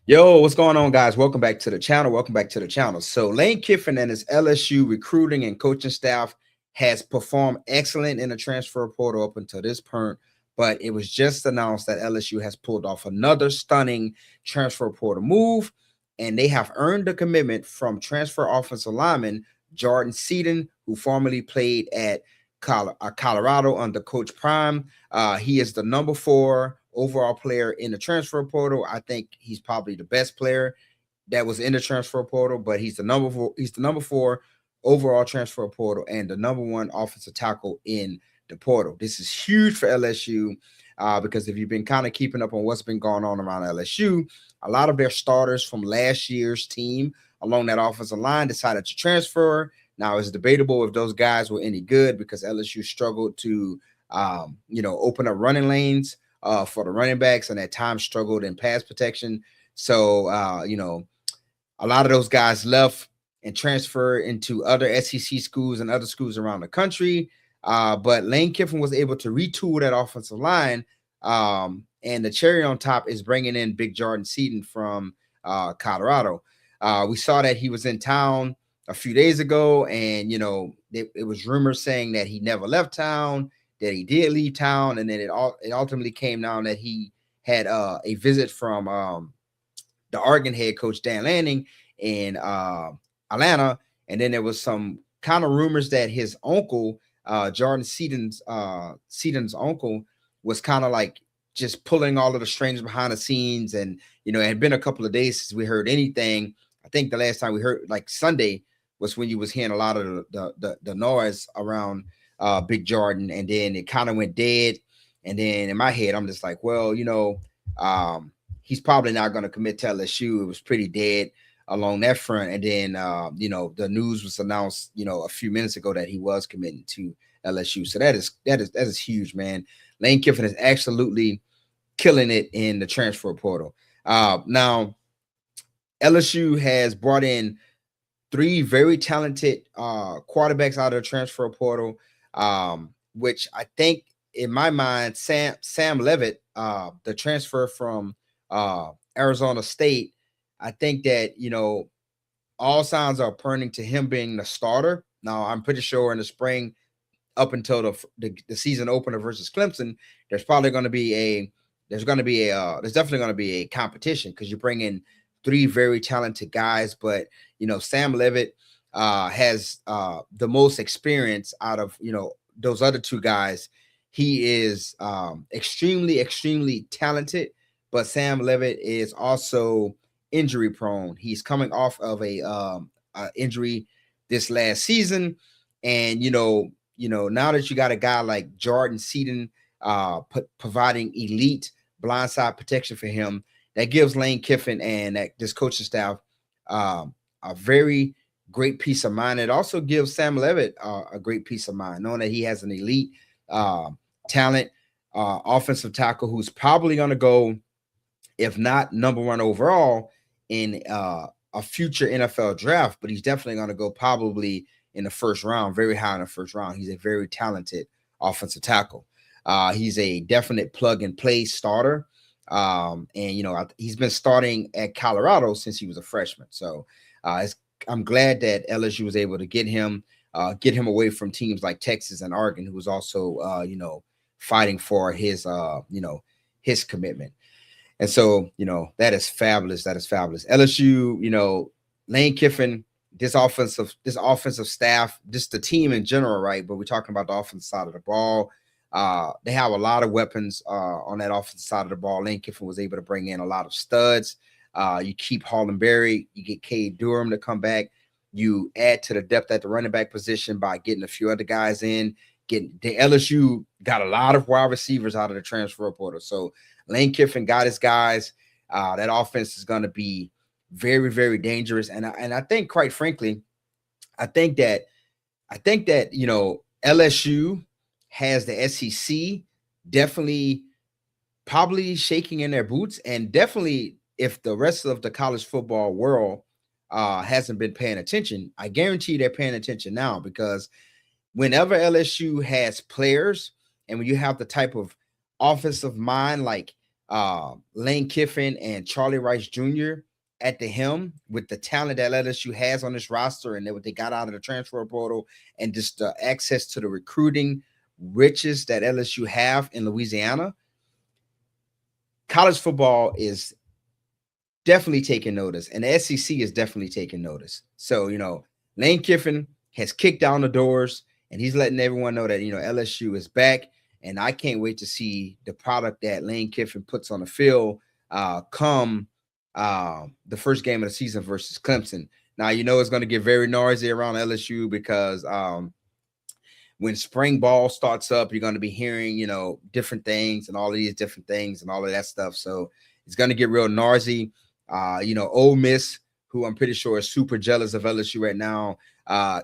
Yo, what's going on, guys? Welcome back to the channel. Welcome back to the channel. So Lane Kiffin and his LSU recruiting and coaching staff has performed excellent in the transfer portal up until this point, but it was just announced that LSU has pulled off another stunning transfer portal move, and they have earned the commitment from transfer offensive lineman Jordan Seaton, who formerly played at Colorado under Coach Prime. He is the number 4 overall player in the transfer portal. I think he's probably the best player that was in the transfer portal, but he's the number 4. He's the number 4 overall transfer portal and the number 1 offensive tackle in the portal. This is huge for LSU because if you've been kind of keeping up on what's been going on around LSU, a lot of their starters from last year's team along that offensive line decided to transfer. Now, it's debatable if those guys were any good because LSU struggled to, open up running lanes for the running backs and at times struggled in pass protection. So, a lot of those guys left and transferred into other SEC schools and other schools around the country. But Lane Kiffin was able to retool that offensive line. And the cherry on top is bringing in Big Jordan Seaton from Colorado. We saw that he was in town a few days ago, and it was rumors saying that he never left town, that he did leave town, and then it ultimately came down that he had a visit from the Oregon head coach Dan Lanning in Atlanta, and then there was some kind of rumors that his uncle, Jordan Seaton's uncle, was kind of like just pulling all of the strings behind the scenes, and it had been a couple of days since we heard anything. I think the last time we heard, like Sunday, was when you was hearing a lot of the noise around Big Jordan, and then it kind of went dead. And then in my head, I'm just like, well, he's probably not going to commit to LSU. It was pretty dead along that front. And then, the news was announced, a few minutes ago that he was committing to LSU. So that is huge, man. Lane Kiffin is absolutely killing it in the transfer portal. Now, LSU has brought in 3 very talented quarterbacks out of the transfer portal, which I think, in my mind, Sam Levitt, the transfer from Arizona State, I think that, all signs are pointing to him being the starter. Now, I'm pretty sure in the spring, up until the season opener versus Clemson, there's definitely going to be a competition because you bring in 3 very talented guys, but Sam Levitt has the most experience out of those other 2 guys. He is extremely, extremely talented, but Sam Levitt is also injury prone. He's coming off of a injury this last season, and now that you got a guy like Jordan Seaton providing elite blindside protection for him, that gives Lane Kiffin and this coaching staff a very great peace of mind. It also gives Sam Levitt a great peace of mind, knowing that he has an elite talent offensive tackle who's probably going to go, if not number 1 overall in a future NFL draft, but he's definitely going to go probably in the first round, very high in the first round. He's a very talented offensive tackle. He's a definite plug and play starter. And he's been starting at Colorado since he was a freshman. So I'm glad that LSU was able to get him away from teams like Texas and Oregon, who was also fighting for his his commitment. And so that is fabulous. That is fabulous. LSU, Lane Kiffin, this offensive staff, just the team in general, right? But we're talking about the offensive side of the ball. They have a lot of weapons on that offensive side of the ball. Lane Kiffin was able to bring in a lot of studs. You keep Harlan Berry, you get Cade Durham to come back. You add to the depth at the running back position by getting a few other guys in. The LSU got a lot of wide receivers out of the transfer portal. So Lane Kiffin got his guys. That offense is going to be very, very dangerous. And I think, quite frankly, I think that LSU has the SEC definitely probably shaking in their boots, and definitely if the rest of the college football world hasn't been paying attention, I guarantee they're paying attention now, because whenever LSU has players and when you have the type of offensive mind like Lane Kiffin and Charlie Rice Jr. at the helm with the talent that LSU has on this roster and what they got out of the transfer portal and just the access to the recruiting riches that LSU have in Louisiana, college football is definitely taking notice, and the SEC is definitely taking notice. So, Lane Kiffin has kicked down the doors, and he's letting everyone know that, LSU is back, and I can't wait to see the product that Lane Kiffin puts on the field come the first game of the season versus Clemson. Now, it's going to get very noisy around LSU because when spring ball starts up, you're going to be hearing, different things and all of these different things and all of that stuff. So it's going to get real noisy. Ole Miss, who I'm pretty sure is super jealous of LSU right now,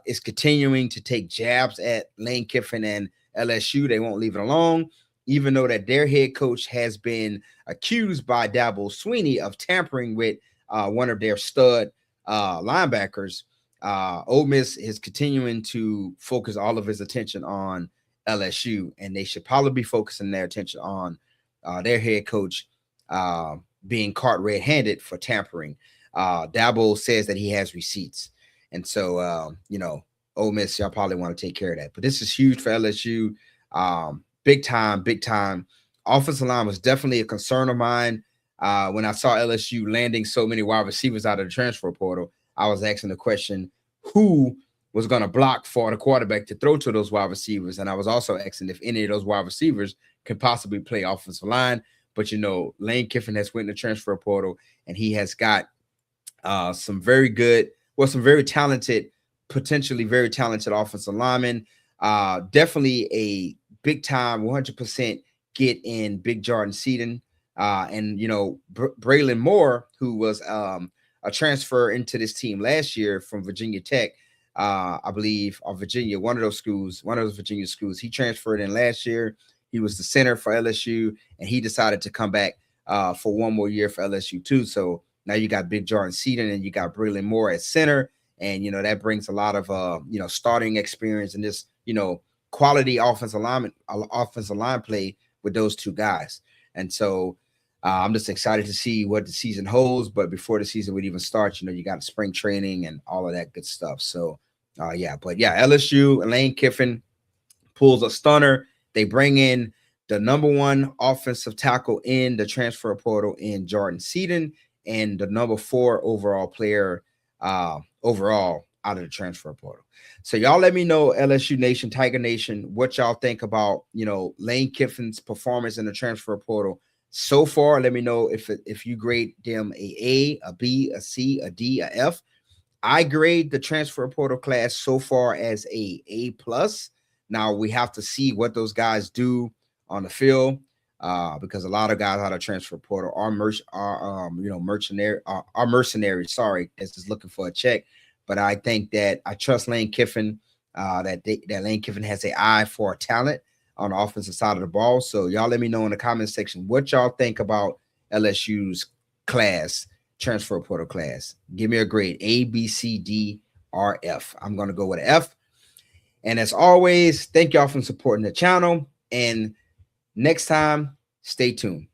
is continuing to take jabs at Lane Kiffin and LSU. They won't leave it alone, even though that their head coach has been accused by Dabo Swinney of tampering with one of their stud linebackers. Ole Miss is continuing to focus all of his attention on LSU, and they should probably be focusing their attention on their head coach being caught red-handed for tampering. Dabo says that he has receipts. And so, Ole Miss, y'all probably want to take care of that. But this is huge for LSU. Big time. Offensive line was definitely a concern of mine. When I saw LSU landing so many wide receivers out of the transfer portal, I was asking the question, who was going to block for the quarterback to throw to those wide receivers? And I was also asking if any of those wide receivers could possibly play offensive line. But, Lane Kiffin has went in the transfer portal, and he has got some very talented, potentially very talented offensive linemen. Definitely a big time, 100% get in Big Jordan Seaton. And, Braylon Moore, who was a transfer into this team last year from Virginia Tech, I believe, or Virginia, one of those Virginia schools. He transferred in last year. He was the center for LSU, and he decided to come back for one more year for LSU too. So now you got Big Jordan Seaton and you got Braylon Moore at center, and that brings a lot of starting experience and this quality offensive line play with those two guys. And so I'm just excited to see what the season holds. But before the season would even start, you got spring training and all of that good stuff. So LSU, Lane Kiffin pulls a stunner. They bring in the number one offensive tackle in the transfer portal in Jordan Seaton, and the number 4 overall player overall out of the transfer portal. So y'all let me know, LSU Nation, Tiger Nation, what y'all think about, Lane Kiffin's performance in the transfer portal so far. Let me know if you grade them a B, a C, a D, a F. I grade the transfer portal class so far as a plus. Now we have to see what those guys do on the field, because a lot of guys out of transfer portal are mercenaries. Sorry, that's just looking for a check. But I think that I trust Lane Kiffin. That Lane Kiffin has an eye for talent on the offensive side of the ball. So y'all let me know in the comment section what y'all think about LSU's class, transfer portal class. Give me a grade, A, B, C, D, or F. I'm going to go with an F. And as always, thank y'all for supporting the channel. And next time, stay tuned.